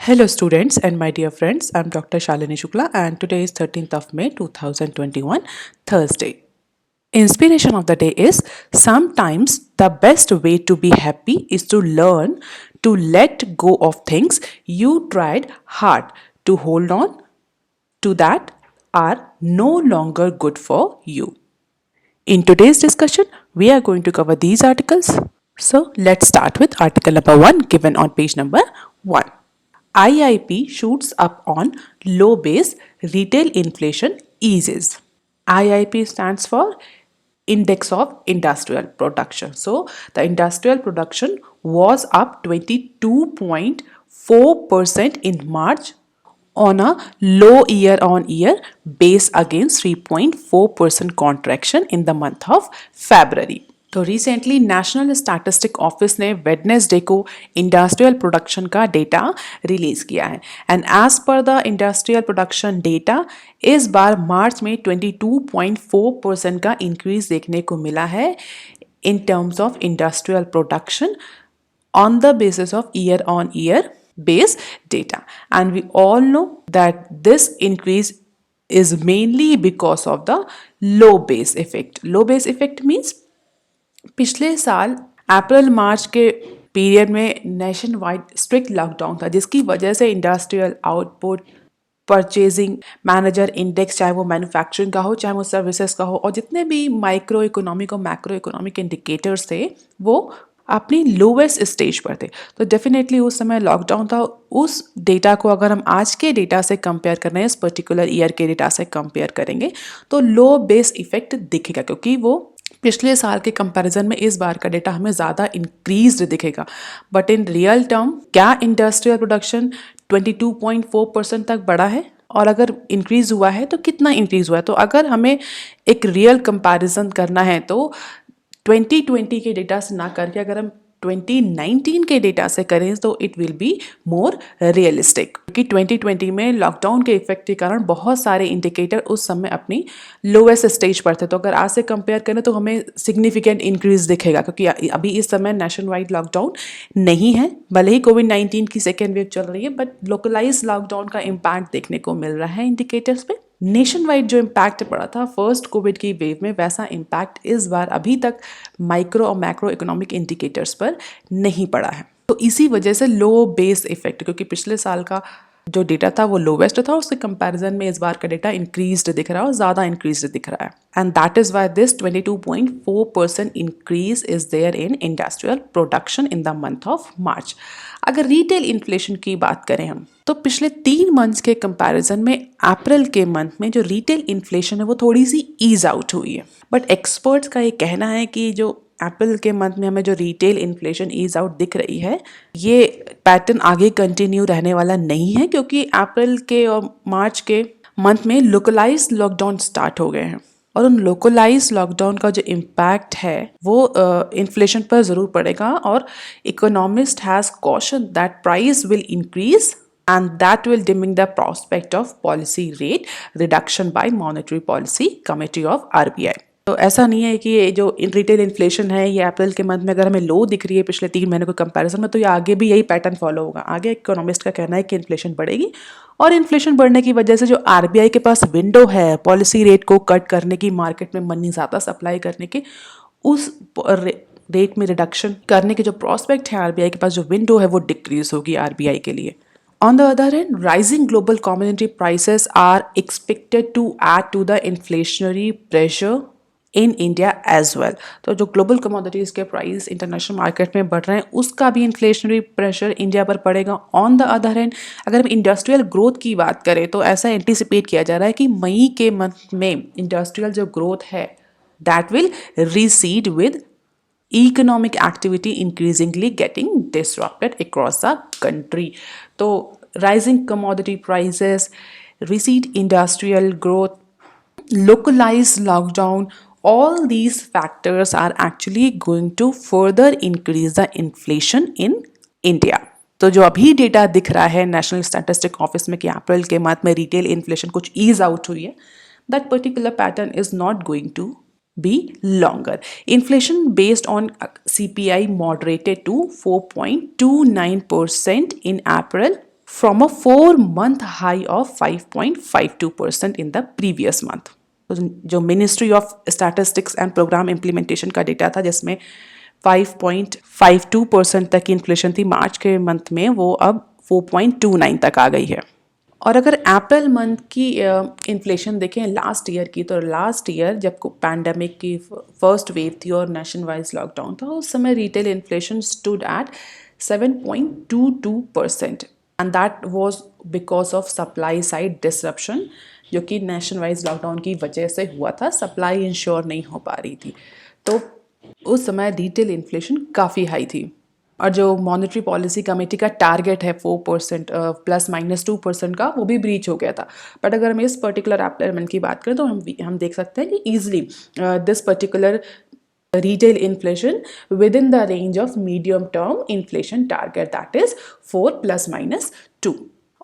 Hello students and my dear friends, I'm Dr. Shalini Shukla and today is 13th of May 2021, Thursday. Inspiration of the day is sometimes the best way to be happy is to learn to let go of things you tried hard to hold on to that are no longer good for you. In today's discussion, we are going to cover these articles. So let's start with article number 1 given on page number 1. IIP shoots up on low base, retail inflation eases. IIP stands for Index of Industrial Production. So the industrial production was up 22.4% in March on a low year on year base against 3.4% contraction in the month of February. तो recently national statistic office ने Wednesday को industrial production का data release किया है and as per the industrial production data इस बार मार्च में 22.4% का इंक्रीज देखने को मिला है in terms of industrial production on the basis of year on year base data, and we all know that this increase is mainly because of the low base effect. Low base effect means पिछले साल अप्रैल मार्च के period में nation wide strict lockdown था जिसकी वजह से industrial output purchasing manager index चाहे वो मैन्युफैक्चरिंग का हो चाहे वो सर्विसेज का हो और जितने भी माइक्रो इकोनॉमिक और मैक्रो इकोनॉमिक इंडिकेटर्स थे वो अपनी लोवेस्ट स्टेज पर थे. तो डेफिनेटली उस समय लॉकडाउन था. उस डेटा को अगर हम आज के डेटा से कंपेयर कर रहे हैं, इस पर्टिकुलर ईयर के डेटा से कंपेयर करेंगे तो लो बेस इफेक्ट दिखेगा क्योंकि वो पिछले साल के कंपैरिजन में इस बार का डेटा हमें ज़्यादा इंक्रीज दिखेगा. बट इन रियल टर्म क्या इंडस्ट्रियल प्रोडक्शन 22.4% तक बढ़ा है और अगर इंक्रीज हुआ है तो कितना इंक्रीज हुआ है. तो अगर हमें एक रियल कंपैरिजन करना है तो 2020 के डेटा से ना करके अगर हम 2019 के डेटा से करें तो it will be more realistic क्योंकि 2020 में लॉकडाउन के इफेक्ट के कारण बहुत सारे इंडिकेटर उस समय अपनी लोएस्ट स्टेज पर थे. तो अगर आज से कंपेयर करें तो हमें सिग्निफिकेंट इंक्रीज दिखेगा क्योंकि अभी इस समय नेशन वाइड लॉकडाउन नहीं है. भले ही कोविड-19 की सेकेंड वेव चल रही है बट लोकलाइज लॉकडाउन का इम्पैक्ट देखने को मिल रहा है इंडिकेटर्स पे. नेशन वाइड जो इम्पैक्ट पड़ा था फर्स्ट कोविड की वेव में वैसा इम्पैक्ट इस बार अभी तक माइक्रो और मैक्रो इकोनॉमिक इंडिकेटर्स पर नहीं पड़ा है. तो इसी वजह से लो बेस इफेक्ट क्योंकि पिछले साल का जो डेटा था वो लोवेस्ट था उसके कंपैरिजन में इस बार का डेटा इंक्रीज्ड दिख रहा है और ज़्यादा इंक्रीज्ड दिख रहा है and that is why this 22.4% increase is there in industrial production in the month of March. अगर रिटेल इन्फ्लेशन की बात करें हम तो पिछले 3 मंथ्स के कंपैरिजन में अप्रैल के मंथ में जो रिटेल इन्फ्लेशन है वो थोड़ी सी ईज आउट हुई है. बट एक्सपर्ट्स का ये कहना है कि जो अप्रैल के मंथ में हमें जो रिटेल इन्फ्लेशन ईज आउट दिख रही है ये पैटर्न आगे कंटिन्यू रहने वाला नहीं है क्योंकि अप्रैल के और मार्च के मंथ में लोकलाइज लॉकडाउन स्टार्ट हो गए हैं और उन लोकलाइज लॉकडाउन का जो इम्पैक्ट है वो इन्फ्लेशन पर ज़रूर पड़ेगा और economist has caution that price will increase and that will dimming the prospect of policy rate reduction by Monetary Policy Committee of RBI. तो ऐसा नहीं है कि ये जो रिटेल इन्फ्लेशन है ये अप्रैल के मंथ में अगर हमें लो दिख रही है पिछले 3 महीने के कंपैरिजन में तो ये आगे भी यही पैटर्न फॉलो होगा. आगे इकोनॉमिस्ट का कहना है कि इन्फ्लेशन बढ़ेगी और इन्फ्लेशन बढ़ने की वजह से जो आरबीआई के पास विंडो है पॉलिसी रेट को कट करने की, मार्केट में मनी ज़्यादा सप्लाई करने की, उस रेट में रिडक्शन करने के जो प्रोस्पेक्ट है आरबीआई के पास, जो विंडो है वो डिक्रीज होगी आरबीआई के लिए. On the other hand, rising global commodity prices are expected to add to the inflationary pressure in India as well. तो जो global commodities के प्राइस इंटरनेशनल मार्केट में बढ़ रहे हैं उसका भी inflationary pressure इंडिया पर पड़ेगा. On the other hand, अगर हम इंडस्ट्रियल ग्रोथ की बात करें तो ऐसा एंटिसिपेट किया जा रहा है कि मई के मंथ में इंडस्ट्रियल जो ग्रोथ है that will recede with economic activity increasingly getting disrupted across the country. तो rising commodity prices, recede industrial growth, localized lockdown, all these factors are actually going to further increase the inflation in India. तो जो अभी data दिख रहा है national statistic office में कि अप्रैल के मंथ में रिटेल इन्फ्लेशन कुछ ईज आउट हुई है, that particular pattern is not going to be longer. Inflation based on CPI moderated to 4.29% in April from a 4-month high of 5.52% in the previous month. तो जो ministry of statistics and programme implementation का data था जिसमें 5.52% तक की inflation थी मार्च के month में, वो अब 4.29 तक आ गई है। और अगर अप्रैल मंथ की इन्फ्लेशन देखें लास्ट ईयर की, तो लास्ट ईयर जब पैंडमिक की फर्स्ट वेव थी और नेशन वाइज लॉकडाउन था, उस समय retail inflation stood at 7.22%, and that was because of supply side disruption, जो कि नेशन वाइज लॉकडाउन की वजह से हुआ था। सप्लाई इंश्योर नहीं हो पा रही थी, तो उस समय रिटेल इन्फ्लेशन काफ़ी हाई थी। और जो मॉनेटरी पॉलिसी कमेटी का टारगेट है 4% ±2% का, वो भी ब्रीच हो गया था। बट अगर हम इस पर्टिकुलर अप्रैल मंथ की बात करें तो हम देख सकते हैं कि easily this particular retail inflation within the range of medium term inflation target, that is 4 ±2।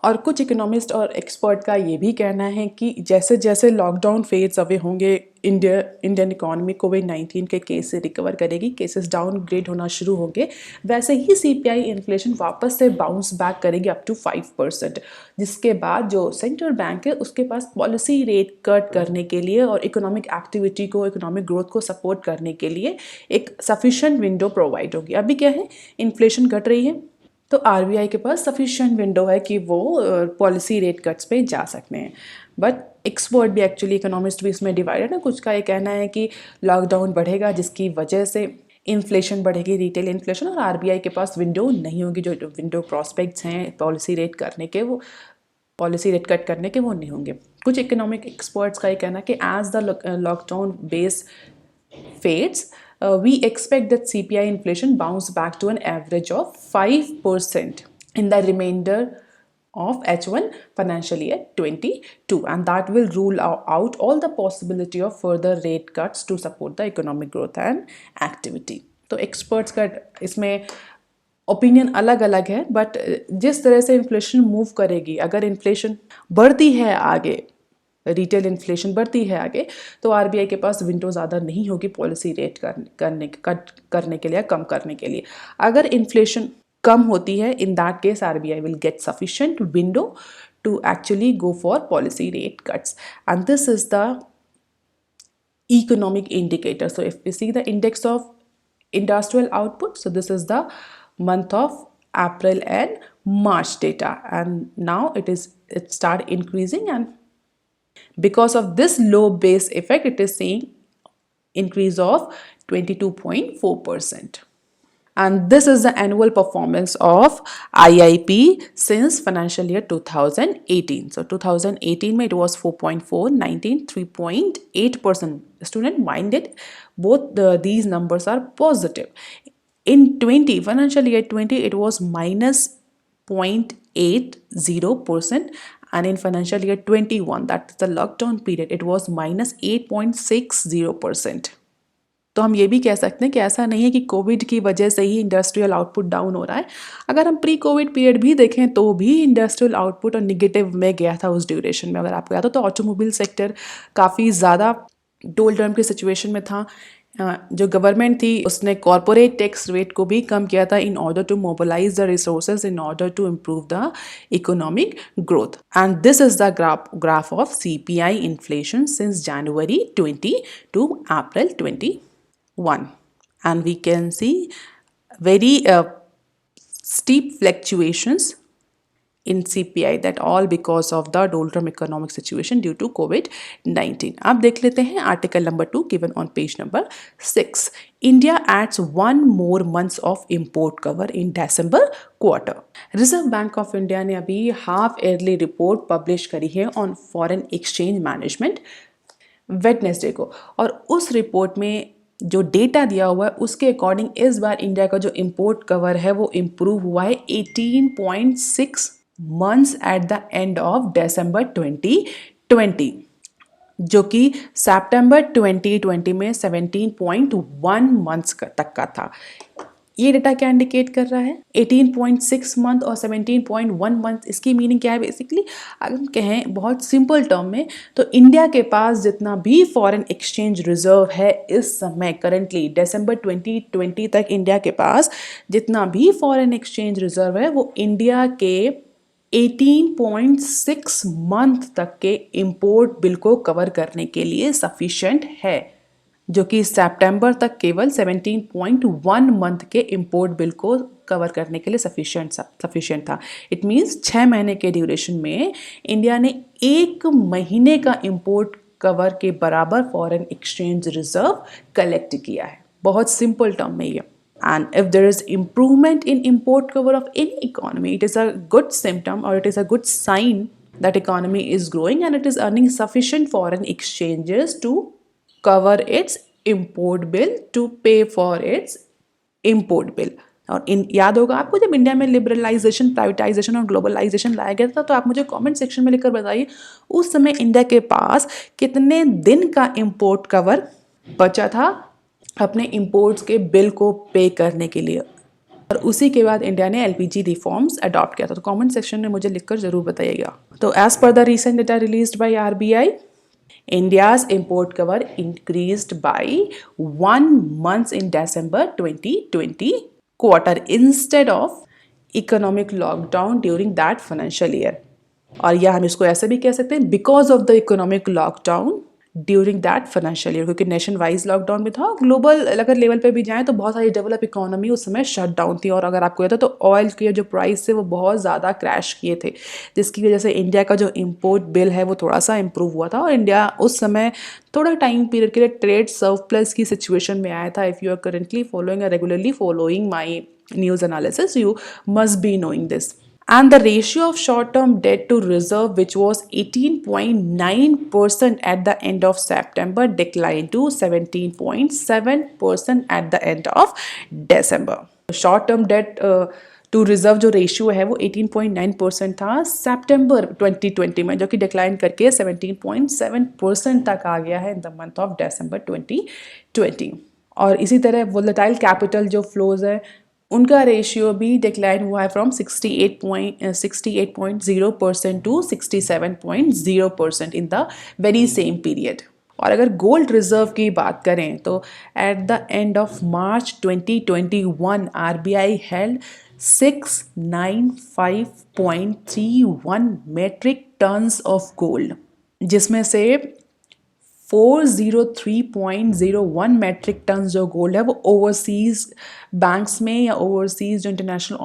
और कुछ इकोनॉमिस्ट और एक्सपर्ट का ये भी कहना है कि जैसे जैसे लॉकडाउन फेड्स अवे होंगे, इंडियन इकोनॉमी कोविड-19 के केस से रिकवर करेगी, केसेस डाउनग्रेड होना शुरू होंगे, वैसे ही सीपीआई इन्फ्लेशन वापस से बाउंस बैक करेगी अप टू 5%, जिसके बाद जो सेंट्रल बैंक है उसके पास पॉलिसी रेट कट करने के लिए और इकोनॉमिक एक्टिविटी को, इकोनॉमिक ग्रोथ को सपोर्ट करने के लिए एक सफिशिएंट विंडो प्रोवाइड होगी। अभी क्या है, इन्फ्लेशन घट रही है, तो आरबीआई के पास सफिशिएंट विंडो है कि वो पॉलिसी रेट कट्स पे जा सकते हैं। बट एक्सपर्ट भी, एक्चुअली इकोनॉमिस्ट भी इसमें डिवाइडेड है। कुछ का ये कहना है कि लॉकडाउन बढ़ेगा जिसकी वजह से इन्फ्लेशन बढ़ेगी, रिटेल इन्फ्लेशन, और आरबीआई के पास विंडो नहीं होगी, जो विंडो प्रॉस्पेक्ट्स हैं पॉलिसी रेट करने के, वो पॉलिसी रेट कट करने के वो नहीं होंगे। कुछ इकोनॉमिक एक्सपर्ट्स का ये कहना है कि as the lockdown base fades, we expect that CPI inflation bounce back to an average of 5% in the remainder of H1 financial year 22, and that will rule out all the possibility of further rate cuts to support the economic growth and activity. तो experts का इसमें opinion अलग अलग है, but जिस तरह से inflation move करेगी, अगर इन्फ्लेशन बढ़ती है आगे, रिटेल इन्फ्लेशन बढ़ती है आगे, तो आरबीआई के पास विंडो ज़्यादा नहीं होगी पॉलिसी रेट कट करने के लिए, कम करने के लिए। अगर इन्फ्लेशन कम होती है, in that case RBI will get sufficient window to actually go for policy rate cuts, and this is the economic indicator. So if we see the index of industrial output, so this is the month of April and March data, and now it started increasing, and because of this low base effect, it is seeing increase of 22.4%. And this is the annual performance of IIP since financial year 2018. So 2018 में it was 4.4, 19 3.8%. Student minded, both these numbers are positive. In financial year 20, it was minus 0.80%, and in financial year 21, that is the lockdown period, it was minus 8.60%. तो हम ये भी कह सकते हैं कि ऐसा नहीं है कि कोविड की वजह से ही इंडस्ट्रियल आउटपुट डाउन हो रहा है। अगर हम प्री कोविड पीरियड भी देखें तो भी इंडस्ट्रियल आउटपुट और निगेटिव में गया था उस ड्यूरेशन में। अगर आपको याद हो तो ऑटोमोबाइल सेक्टर काफ़ी ज़्यादा डोल टर्म की सिचुएशन में था। जो गवर्नमेंट थी उसने कॉरपोरेट टैक्स रेट को भी कम किया था in order to mobilise the resources, in order to improve the economic growth. And this is the graph of CPI inflation since January 20 to April 21, and we can see very steep fluctuations in CPI, that all because of the doldrum economic situation due to COVID-19. अब देख लेते हैं article number 2 given on page number 6. India adds 1 more months of import cover in December quarter. Reserve Bank of India ने अभी half yearly report publish करी है on foreign exchange management Wednesday को, और उस रिपोर्ट में जो डेटा दिया हुआ है उसके अकॉर्डिंग इस बार इंडिया का जो इम्पोर्ट कवर है वो इम्प्रूव हुआ है 18.6 months at the end of December 2020, जो कि सितंबर 2020 में 17.1 मंथ्स तक का था। ये डेटा क्या इंडिकेट कर रहा है? 18.6 मंथ और 17.1 मंथ। इसकी मीनिंग क्या है बेसिकली? अगर हम कहें बहुत सिंपल टर्म में, तो इंडिया के पास जितना भी फॉरेन एक्सचेंज रिजर्व है इस समय करंटली दिसंबर 2020 तक इंडिया के पास जितना भी फॉरेन एक्सचेंज रिजर्व है वो इंडिया के 18.6 मंथ तक के इंपोर्ट बिल को कवर करने के लिए सफिशिएंट है, जो कि सितंबर तक केवल 17.1 मंथ के इंपोर्ट बिल को कवर करने के लिए सफिशिएंट था। इट मीन्स 6 महीने के ड्यूरेशन में इंडिया ने 1 महीने का इंपोर्ट कवर के बराबर फॉरेन एक्सचेंज रिजर्व कलेक्ट किया है। बहुत सिंपल टर्म में ये। And if there is improvement in import cover of any economy, it is a good symptom or it is a good sign that economy is growing and it is earning sufficient foreign exchanges to cover its import bill, to pay for its import bill. और याद होगा आपको जब India में liberalisation, privatisation और globalisation लाया गया था, तो आप मुझे कमेंट सेक्शन में लिखकर बताइए उस समय इंडिया के पास कितने दिन का इंपोर्ट कवर बचा था अपने इंपोर्ट्स के बिल को पे करने के लिए। और उसी के बाद इंडिया ने एलपीजी रिफॉर्म्स अडॉप्ट किया था। तो कमेंट सेक्शन में मुझे लिखकर जरूर बताइएगा। तो as per the recent data released by RBI, India's import cover increased by 1 month in December 2020 quarter instead of economic lockdown during that financial year. और या हम इसको ऐसे भी कह सकते हैं because of the economic lockdown during that financial year, क्योंकि नेशन वाइज लॉकडाउन भी था। ग्लोबल अगर लेवल पे भी जाएँ तो बहुत सारी डेवलप इकोनॉमी उस समय शट डाउन थी, और अगर आपको याद है तो ऑयल के जो प्राइस थे वो बहुत ज़्यादा क्रैश किए थे, जिसकी वजह से इंडिया का जो इम्पोर्ट बिल है वो थोड़ा सा इम्प्रूव हुआ था और इंडिया उस समय थोड़ा टाइम पीरियड के लिए ट्रेड सरप्लस की सिचुएशन में आया था। If you are currently following regularly following my news analysis, you must be knowing this. And the ratio of short-term debt to reserve, which was 18.9% at the end of September, declined to 17.7% at the end of December. Short-term debt to reserve जो ratio है वो 18.9% था सितंबर 2020 में, जो कि decline करके 17.7% तक आ गया है इन द मंथ ऑफ दिसंबर 2020। और इसी तरह वोलेटाइल कैपिटल जो फ्लोज है उनका रेशियो भी डिक्लाइन हुआ है from 68.0% to 67.0% in the very same period. और अगर गोल्ड रिजर्व की बात करें तो at the end of March 2021 RBI held 695.31 metric tons of gold, जिसमें से 403.01 मेट्रिक टन जो गोल्ड है वो ओवरसीज बैंक्स में या ओवरसीज जो इंटरनेशनल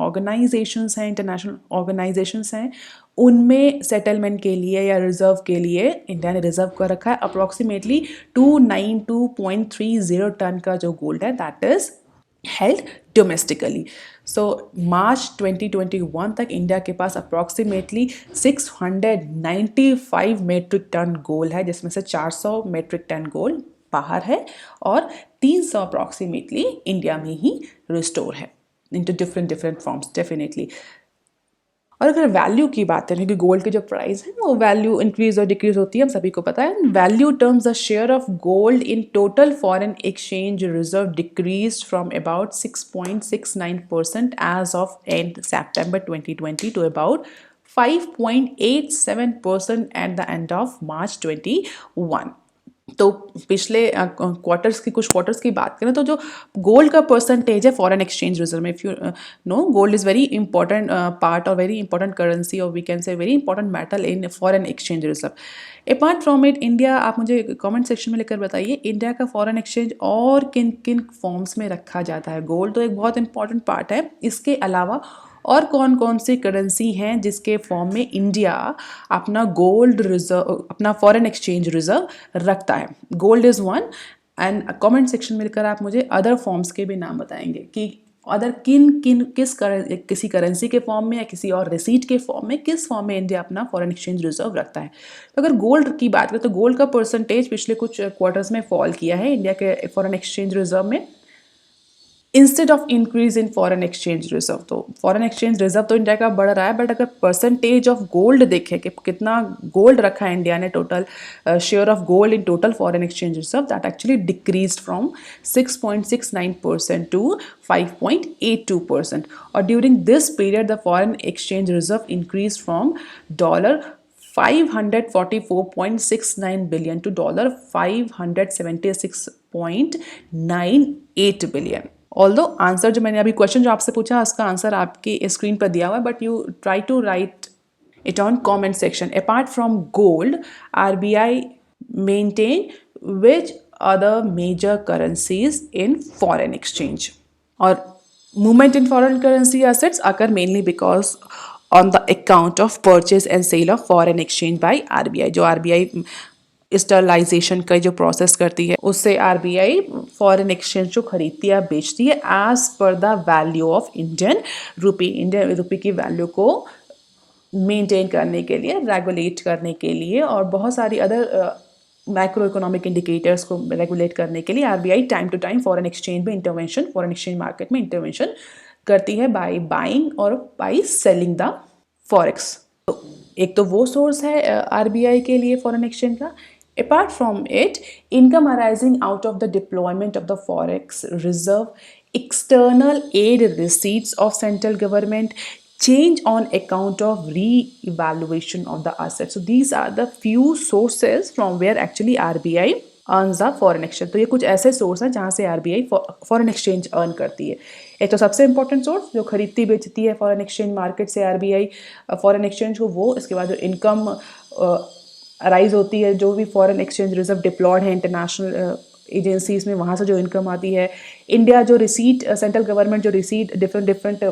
ऑर्गेनाइजेशंस हैं उनमें सेटलमेंट के लिए या रिजर्व के लिए इंडिया ने रिजर्व कर रखा है। अप्रॉक्सीमेटली 292.30 टन का जो गोल्ड है दैट इज हेल्ड डोमेस्टिकली। सो मार्च 2021 तक इंडिया के पास अप्रॉक्सीमेटली 695 मेट्रिक टन गोल्ड है, जिसमें से 400 मेट्रिक टन गोल्ड बाहर है और 300 अप्रॉक्सीमेटली इंडिया में ही रिस्टोर है इनटू डिफरेंट फॉर्म्स डेफिनेटली। और अगर वैल्यू की बात करें, क्योंकि गोल्ड की जो प्राइस है वो वैल्यू इंक्रीज और डिक्रीज होती है, हम सभी को पता है। Value terms the share of gold in total foreign exchange reserve decrease from about 6.69% as of end September 2020 to about 5.87% at the end of March 2021। तो पिछले क्वार्टर्स की कुछ क्वार्टर्स की बात करें तो जो गोल्ड का परसेंटेज है फॉरेन एक्सचेंज रिजर्व में, if you know gold is very important part और वेरी इंपॉर्टेंट करेंसी और we can say very important metal in foreign exchange reserve. Apart from it India, आप मुझे कमेंट सेक्शन में लिखकर बताइए India का foreign exchange और किन किन फॉर्म्स में रखा जाता है। गोल्ड तो एक बहुत इंपॉर्टेंट पार्ट है, इसके अलावा और कौन कौन सी करेंसी हैं जिसके फॉर्म में इंडिया अपना गोल्ड रिजर्व, अपना फॉरेन एक्सचेंज रिजर्व रखता है। Gold is one, and comment section में लिखकर आप मुझे अदर फॉर्म्स के भी नाम बताएंगे कि अदर किसी करेंसी के फॉर्म में या किसी और रिसीट के फॉर्म में, किस फॉर्म में इंडिया अपना फॉरेन एक्सचेंज रिजर्व रखता है। तो अगर गोल्ड की बात करें तो गोल्ड का परसेंटेज पिछले कुछ क्वार्टर्स में फॉल किया है इंडिया के फॉरेन एक्सचेंज रिजर्व में instead of increase in foreign exchange reserve. तो फॉरेन एक्सचेंज रिजर्व तो इंडिया का बढ़ रहा है, बट अगर परसेंटेज ऑफ गोल्ड देखें कि कितना गोल्ड रखा है इंडिया ने, total share of gold in total foreign exchange reserve, that actually decrease from 6.69% to 5.82%। और during this period the foreign exchange reserve increase from $544.69 billion to $576.98 billion। Although answer जो मैंने अभी क्वेश्चन जो आपसे पूछा उसका आंसर आपके स्क्रीन पर दिया हुआ है, but you try to write it on comment section. Apart from gold, RBI maintain which other major currencies in foreign exchange. Or movement in foreign currency assets occur mainly because on the account of purchase and sale of foreign exchange by RBI. जो RBI sterilization का जो process करती है उससे RBI foreign exchange जो खरीदती है बेचती है as per the value of Indian rupee की वैल्यू को मेंटेन करने के लिए, रेगुलेट करने के लिए और बहुत सारी अदर मैक्रो इकोनॉमिक इंडिकेटर्स को रेगुलेट करने के लिए RBI time to time foreign exchange में इंटरवेंशन, फॉरेन एक्सचेंज मार्केट में इंटरवेंशन करती है बाय बाइंग और बाय सेलिंग द फॉरेक्स। तो एक तो वो सोर्स है आरबीआई के लिए फॉरेन एक्सचेंज का। Apart from it, income arising out of the deployment of the forex reserve, external aid receipts of central government, change on account of re-evaluation of the assets. So these are the few sources from where actually RBI earns the foreign exchange. तो ये कुछ ऐसे source हैं जहाँ से RBI foreign exchange earn करती है। एक तो सबसे इंपॉर्टेंट सोर्स जो खरीदती बेचती है फॉरेन एक्सचेंज मार्केट से RBI फॉरेन एक्सचेंज को, वो इसके बाद जो इनकम अराइज होती है, जो भी फॉरेन एक्सचेंज रिजर्व डिप्लॉयड है इंटरनेशनल एजेंसीज में, वहाँ से जो इनकम आती है। इंडिया जो रिसीट, सेंट्रल गवर्नमेंट जो रिसीट डिफरेंट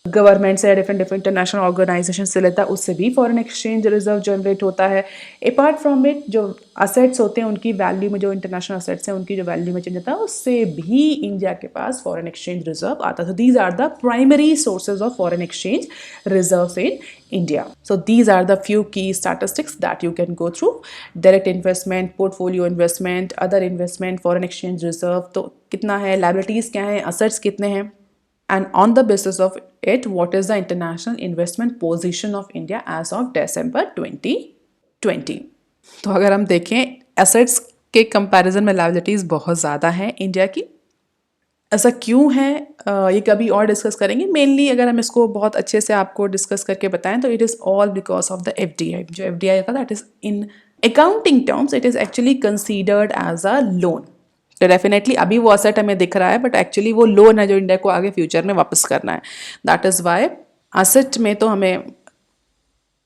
गवर्नमेंट से, डिफरेंट इंटरनेशनल ऑर्गेनाइजेशन से लेता है, उससे भी फॉरेन एक्सचेंज रिजर्व जनरेट होता है। अपार्ट फ्रॉम इट जो असेट्स होते हैं उनकी वैल्यू में, जो इंटरनेशनल असेट्स हैं उनकी जो वैल्यू में चेंज होता है, उससे भी इंडिया के पास फॉरेन एक्सचेंज रिजर्व आता है। These are the primary sources of foreign exchange reserve in India. So these are the few key statistics that you can go through. Direct investment, portfolio investment, other investment, foreign exchange reserve, तो कितना है, liabilities क्या हैं, assets कितने हैं, and on the basis of it, what is the international investment position of India as of December 2020. तो अगर हम देखें assets के comparison में liabilities बहुत ज़्यादा हैं इंडिया की। ऐसा क्यों है ये कभी और डिस्कस करेंगे। मेनली अगर हम इसको बहुत अच्छे से आपको डिस्कस करके बताएं तो it is all because of the FDI. जो एफडीआई का that is in accounting terms it is actually considered as a loan. तो डेफिनेटली अभी वो असेट हमें दिख रहा है बट एक्चुअली वो लोन है जो इंडिया को आगे फ्यूचर में वापस करना है। दैट इज़ वाई असेट में तो हमें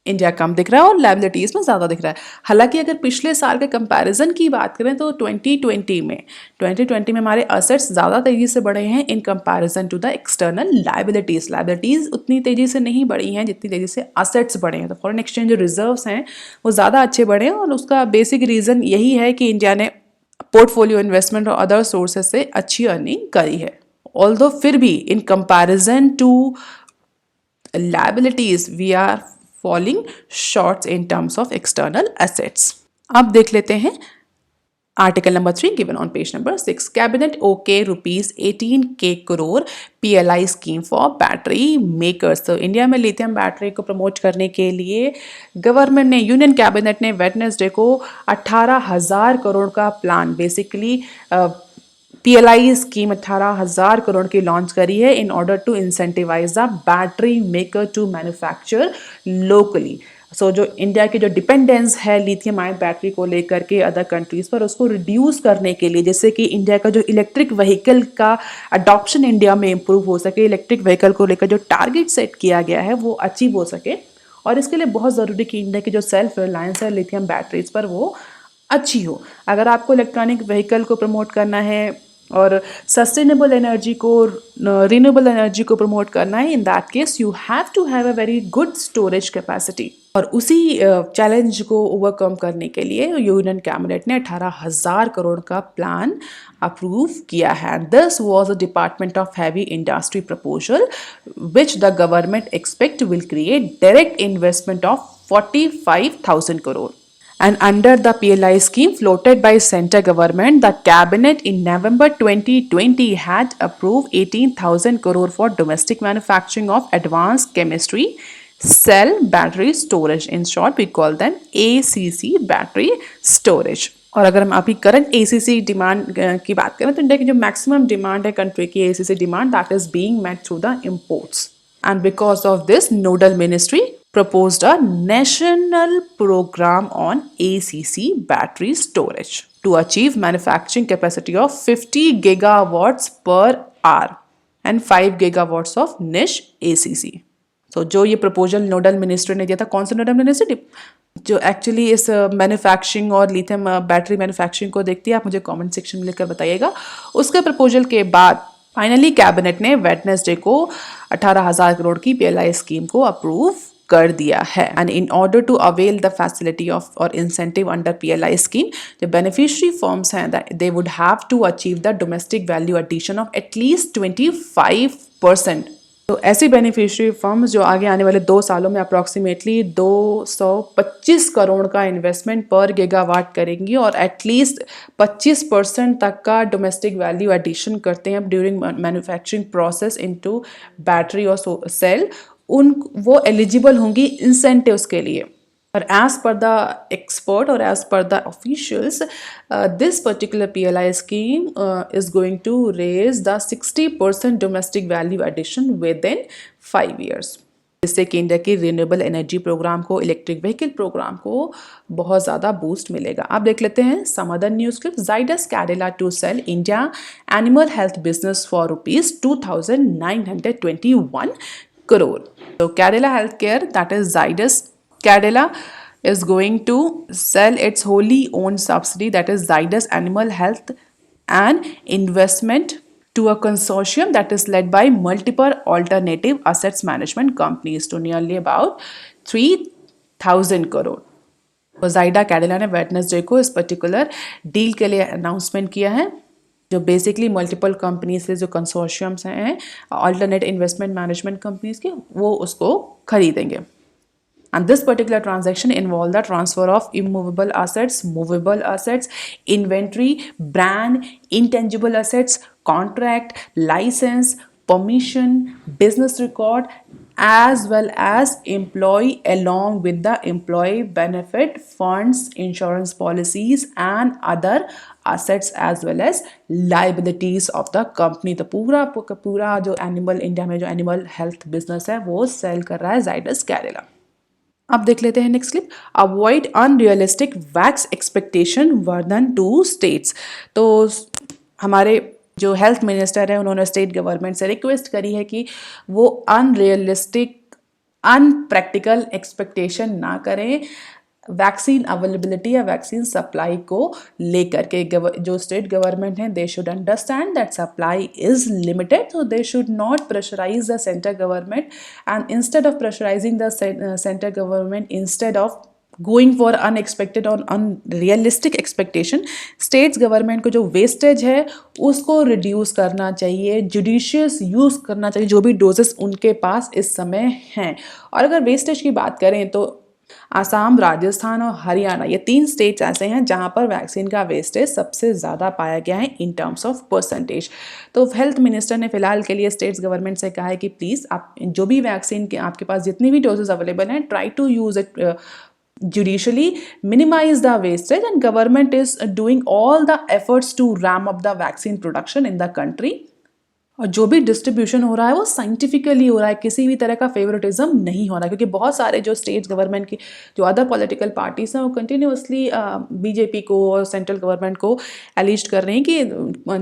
इंडिया कम दिख रहा है और लायबिलिटीज़ में ज़्यादा दिख रहा है। हालांकि अगर पिछले साल के कंपैरिजन की बात करें तो 2020 में हमारे असेट्स ज़्यादा तेज़ी से बढ़े हैं in comparison to the external liabilities. Liabilities उतनी तेज़ी से नहीं बढ़ी हैं जितनी तेज़ी से असेट्स बढ़े हैं। तो फॉरेन एक्सचेंज जो रिजर्व्स हैं वो ज़्यादा अच्छे बढ़े हैं और उसका बेसिक रीज़न यही है कि इंडिया ने पोर्टफोलियो इन्वेस्टमेंट और अदर सोर्सेज से अच्छी अर्निंग करी है। ऑल्दो फिर भी in comparison to liabilities we are falling short in terms of external assets. अब देख लेते हैं article number 3 given on page number 6. Cabinet okay rupees 18K crore PLI scheme for battery makers. तो India में lithium battery को promote करने के लिए गवर्नमेंट ने, यूनियन कैबिनेट ने वेडनेसडे को 18,000 करोड़ का plan, basically PLI scheme 18,000 crore की लॉन्च करी है in order to incentivise the battery maker to manufacture locally. So जो इंडिया की जो डिपेंडेंस है लिथियम आयन बैटरी को लेकर के अदर कंट्रीज़ पर, उसको रिड्यूस करने के लिए, जैसे कि इंडिया का जो इलेक्ट्रिक व्हीकल का अडॉप्शन इंडिया में इम्प्रूव हो सके, इलेक्ट्रिक व्हीकल को लेकर जो टारगेट सेट किया गया है वो अचीव हो सके। और इसके लिए बहुत ज़रूरी कि इंडिया की जो सेल्फ रिलायंस है लिथियम बैटरीज पर वो अच्छी हो। अगर आपको इलेक्ट्रॉनिक व्हीकल को प्रमोट करना है और सस्टेनेबल एनर्जी को, रिन्यूएबल एनर्जी को प्रमोट करना है, in that case you have to have a very good storage capacity. और उसी चैलेंज को ओवरकम करने के लिए यूनियन कैबिनेट ने 18,000 करोड़ का प्लान अप्रूव किया है। This was a department of heavy industry proposal which the government expect will create direct investment of 45,000 crore. And under the PLI scheme floated by central government, the cabinet in November 2020 had approved 18,000 crore for domestic manufacturing of advanced chemistry cell battery storage. In short, we call them ACC battery storage. और अगर हम अभी current ACC demand की बात करें तो India की जो मैक्सिमम डिमांड है कंट्री की ACC demand, that is being met through the imports. And because of this, nodal ministry proposed a national program on ACC battery storage to achieve manufacturing capacity of 50 gigawatts per hour and 5 gigawatts of niche ACC. सो जो ये proposal nodal minister ने दिया था, कौन सा nodal minister जो actually इस manufacturing और लिथियम बैटरी मैन्युफैक्चरिंग को देखती है, आप मुझे कमेंट सेक्शन में लिखकर बताइएगा। उसके प्रपोजल के बाद फाइनली कैबिनेट ने वेडनेसडे को 18,000 करोड़ की PLI स्कीम को अप्रूव कर दिया है। And in order to avail the facility of और इंसेंटिव अंडर PLI स्कीम, जो बेनिफिशियरी फर्म्स हैं they would have to achieve the domestic value addition of at least 25%। तो ऐसी बेनिफिशियरी फर्म्स जो आगे आने वाले 2 सालों में अप्रॉक्सीमेटली 225 करोड़ का इन्वेस्टमेंट पर गीगावाट करेंगी और एटलीस्ट 25% तक का डोमेस्टिक वैल्यू एडिशन करते हैं during manufacturing process into battery और सेल, वो एलिजिबल होंगी इंसेंटिव्स के लिए। और as per the expert or as per the officials, this particular PLI scheme is going to raise the 60% domestic value addition within 5 years. जिससे कि India की renewable energy programme को, इलेक्ट्रिक व्हीकल प्रोग्राम को बहुत ज़्यादा बूस्ट मिलेगा। आप देख लेते हैं some other news clip. Zydus Cadila to sell India animal health business for rupees 2,921 crore. So Cadila Healthcare, that is Zydus Cadila, is going to sell its wholly owned subsidiary, that is Zydus Animal Health and Investment, to a consortium that is led by multiple alternative assets management companies to nearly about 3,000 crore. तो जाइडा कैडिला ने Wednesday को इस particular deal के लिए announcement किया है, जो basically multiple company से जो कंसोर्शियम्स हैं अल्टरनेट इन्वेस्टमेंट मैनेजमेंट कंपनीज के, वो उसको खरीदेंगे। And this particular transaction involved the transfer of immovable assets, movable assets, inventory, brand, intangible assets, contract, license, permission, business record, as well as employee along with the employee benefit funds, insurance policies and other assets as well as liabilities of the company। तो पूरा जो animal, India में जो animal health business है वो cell कर रहा है जाइडस कैडिला। अब देख लेते हैं next clip. Avoid unrealistic vax expectation Vardhan to states. तो हमारे जो हेल्थ मिनिस्टर है उन्होंने स्टेट गवर्नमेंट से रिक्वेस्ट करी है कि वो अनरियलिस्टिक, अनप्रैक्टिकल एक्सपेक्टेशन ना करें वैक्सीन अवेलेबिलिटी या वैक्सीन सप्लाई को लेकर के। जो स्टेट गवर्नमेंट है they should understand that supply is limited, so they should not pressurise the centre government, and instead of pressurising the centre government, instead of going for unexpected और unrealistic expectation, states government को जो wastage है उसको reduce करना चाहिए, judicious use करना चाहिए जो भी डोजेस उनके पास इस समय हैं। और अगर वेस्टेज की बात करें तो आसाम, राजस्थान और हरियाणा, ये 3 स्टेट्स ऐसे हैं जहां पर वैक्सीन का वेस्टेज सबसे ज़्यादा पाया गया है इन टर्म्स ऑफ परसेंटेज। तो हेल्थ मिनिस्टर ने फिलहाल के लिए स्टेट्स गवर्नमेंट से कहा है कि प्लीज़ आप जो भी वैक्सीन के आपके पास जितनी भी डोजेज अवेलेबल हैं, try to use it judicially, minimize the wastage, and government is doing all the efforts to ramp up the vaccine production in the country। और जो भी डिस्ट्रीब्यूशन हो रहा है वो साइंटिफिकली हो रहा है, किसी भी तरह का फेवरेटिज्म नहीं हो रहा है, क्योंकि बहुत सारे जो स्टेट गवर्नमेंट की जो अदर पॉलिटिकल पार्टीज हैं वो कंटिन्यूसली बीजेपी को और सेंट्रल गवर्नमेंट को एलिज कर रही हैं कि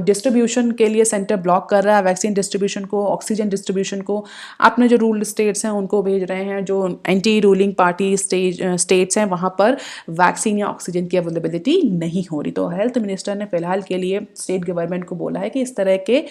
डिस्ट्रीब्यूशन के लिए सेंटर ब्लॉक कर रहा है, वैक्सीन डिस्ट्रीब्यूशन को, ऑक्सीजन डिस्ट्रीब्यूशन को अपने जो रूल्ड स्टेट्स हैं उनको भेज रहे हैं, जो एंटी रूलिंग पार्टी स्टेट्स हैं वहाँ पर वैक्सीन या ऑक्सीजन की अवेलेबिलिटी नहीं हो रही। तो हेल्थ मिनिस्टर ने फिलहाल के लिए स्टेट गवर्नमेंट को बोला है कि इस तरह के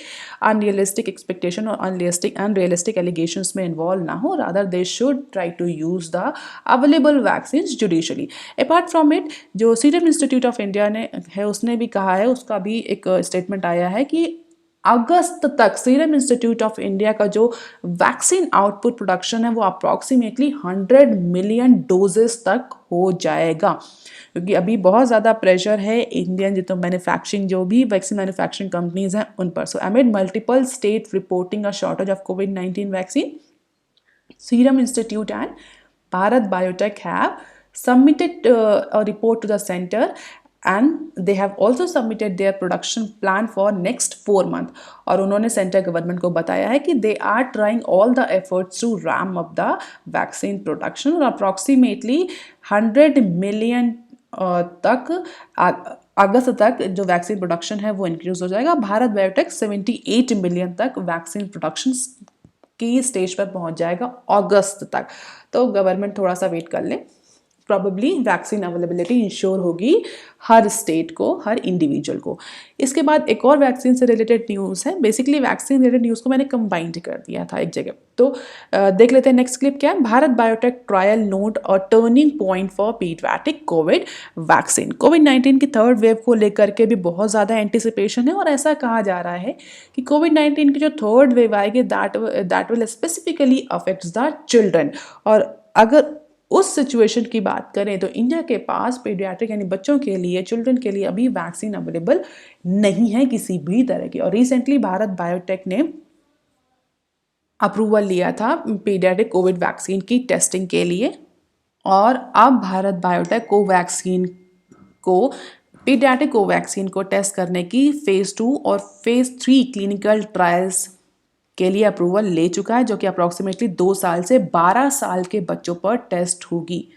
अनरियलिस्टिक एक्सपेक्टेशन और अनरियलिस्टिक एलिगेशंस में इन्वॉल्व ना हो, rather they should try to use the available vaccines judicially. Apart from it, जो सीरम इंस्टीट्यूट ऑफ इंडिया ने है उसने भी कहा है, उसका भी एक स्टेटमेंट आया है कि अगस्त तक सीरम इंस्टीट्यूट ऑफ इंडिया का जो वैक्सीन आउटपुट प्रोडक्शन है वो अप्रॉक्सीमेटली 100 मिलियन डोजेस तक हो जाएगा, क्योंकि अभी बहुत ज़्यादा प्रेशर है इंडियन जितने मैन्युफैक्चरिंग जो भी वैक्सीन मैन्युफैक्चरिंग कंपनीज हैं उन पर। So amid multiple state reporting a shortage of कोविड-19 vaccine, Serum Institute and Bharat Biotech have submitted a report to the center, and they have also submitted their production plan for next 4 months। और उन्होंने centre government को बताया है कि they are trying all the efforts to ramp up the vaccine production, और approximately 100 million तक अगस्त तक जो वैक्सीन प्रोडक्शन है वो इंक्रीज हो जाएगा। भारत बायोटेक 78 मिलियन तक वैक्सीन प्रोडक्शन की स्टेज पर पहुंच जाएगा अगस्त तक। तो गवर्नमेंट थोड़ा सा वेट कर ले, प्रॉबेबली वैक्सीन अवेलेबिलिटी इंश्योर होगी हर स्टेट को, हर इंडिविजुअल को। इसके बाद एक और वैक्सीन से रिलेटेड न्यूज़ है। बेसिकली वैक्सीन रिलेटेड न्यूज़ को मैंने कंबाइंड कर दिया था एक जगह। तो देख लेते हैं नेक्स्ट क्लिप क्या है। भारत बायोटेक ट्रायल नोट और turning point for paediatric covid vaccine. कोविड-19 की थर्ड वेव को लेकर के भी बहुत ज़्यादा एंटिसिपेशन है और ऐसा कहा जा रहा है कि कोविड-19 की जो थर्ड वेव आएगी that will specifically affects the children. और अगर उस सिचुएशन की बात करें तो इंडिया के पास पीडियाट्रिक यानी बच्चों के लिए, चिल्ड्रन के लिए अभी वैक्सीन अवेलेबल नहीं है किसी भी तरह की। और रिसेंटली भारत बायोटेक ने अप्रूवल लिया था पीडियाट्रिक कोविड वैक्सीन की टेस्टिंग के लिए, और अब भारत बायोटेक कोवैक्सीन को पीडियाट्रिक कोवैक्सीन को टेस्ट करने की फेज़ 2 और फेज़ 3 क्लिनिकल ट्रायल्स के लिए अप्रूवल ले चुका है, जो कि अप्रॉक्सीमेटली 2 साल से 12 साल के बच्चों पर टेस्ट होगी।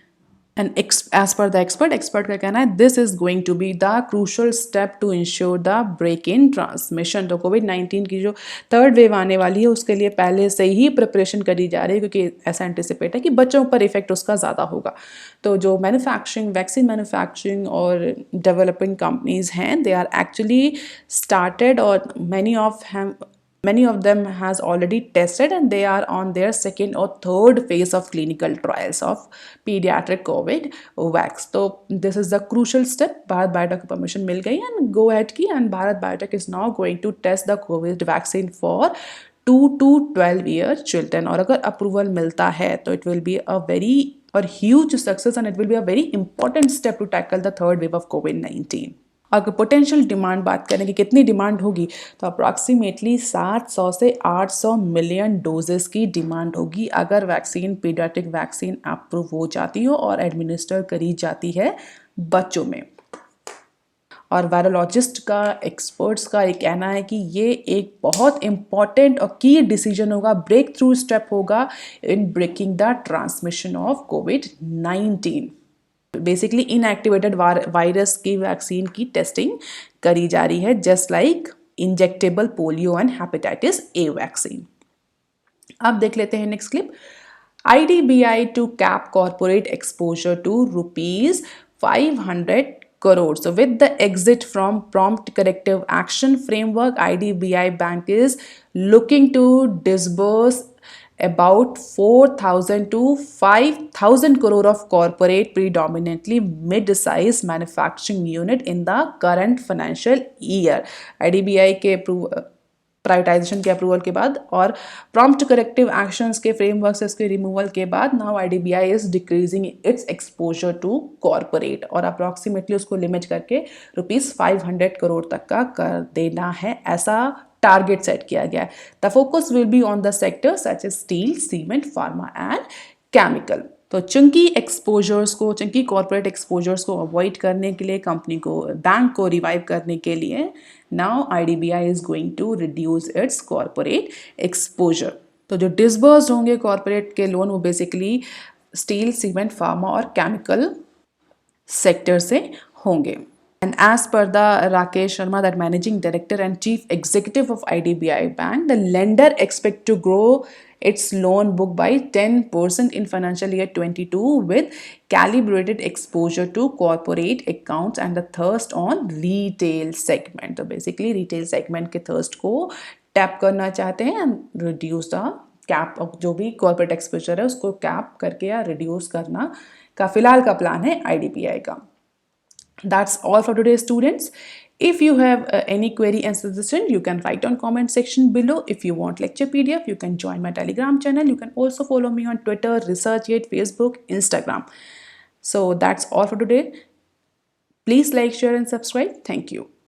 And as per the expert का कहना है this is going to be the crucial step to ensure the break in transmission. तो कोविड-19 की जो थर्ड वेव आने वाली है उसके लिए पहले से ही प्रिपरेशन करी जा रही है, क्योंकि ऐसा एंटिसिपेट है कि बच्चों पर इफेक्ट उसका ज़्यादा होगा। तो जो मैन्युफैक्चरिंग, वैक्सीन मैन्युफैक्चरिंग और डेवलपिंग कंपनीज हैं, दे आर एक्चुअली स्टार्टेड, और many of them has already tested and they are on their second or third phase of clinical trials of pediatric covid vax. So this is the crucial step. Bharat Biotech को permission मिल गई and go ahead की, and Bharat Biotech is now going to test the covid vaccine for 2 to 12 year children. और अगर approval मिलता है तो it will be a very or huge success and it will be a very important step to tackle the third wave of COVID-19. अगर potential demand बात करें कि कितनी डिमांड होगी, तो अप्रॉक्सीमेटली 700 से 800 मिलियन डोजेस की डिमांड होगी अगर वैक्सीन, पीडियाट्रिक वैक्सीन अप्रूव हो जाती हो और एडमिनिस्टर करी जाती है बच्चों में। और वायरोलॉजिस्ट का, एक्सपर्ट्स का ये कहना है कि ये एक बहुत इंपॉर्टेंट और की डिसीजन होगा, ब्रेक थ्रू स्टेप होगा in breaking the transmission of कोविड-19। बेसिकली इनएक्टिवेटेड वायरस की वैक्सीन की टेस्टिंग करी जा रही है, just like injectable polio and hepatitis A vaccine. अब देख लेते हैं next clip. IDBI to cap corporate exposure to rupees 500 crore. So with the exit from prompt corrective action framework, IDBI Bank is looking to disburse about 4,000 to 5,000 crore of corporate, predominantly mid-sized manufacturing unit in the current financial year. IDBI के privatisation के approval के बाद और prompt corrective actions के framework से इसके removal के बाद now IDBI is decreasing its exposure to corporate, और अप्रॉक्सीमेटली उसको लिमिट करके ₹500 करोड़ तक का कर देना है, ऐसा टारगेट सेट किया गया है। The focus will be on the sector such as steel, cement, pharma and chemical. तो चंकी एक्सपोजर्स को, चंकी कॉर्पोरेट एक्सपोजर्स को अवॉइड करने के लिए, कंपनी को, बैंक को रिवाइव करने के लिए now IDBI is going to reduce its corporate exposure. तो जो डिसबर्स्ड होंगे कॉर्पोरेट के लोन वो बेसिकली स्टील, सीमेंट, फार्मा और केमिकल सेक्टर से होंगे। And as per the Rakesh Sharma, that Managing Director and Chief Executive of IDBI Bank, the lender expect to grow its loan book by 10% in financial year 22 with calibrated exposure to corporate accounts and the thirst on retail segment. तो basically retail segment के thirst को tap करना चाहते हैं and reduce the cap of जो भी corporate exposure है उसको cap करके या reduce करना का फिलहाल का प्लान है IDBI का। That's all for today, students. If you have any query and suggestion, you can write on comment section below. If you want lecture PDF, you can join my Telegram channel. You can also follow me on Twitter, ResearchGate, Facebook, Instagram. So that's all for today. Please like, share and subscribe. Thank you.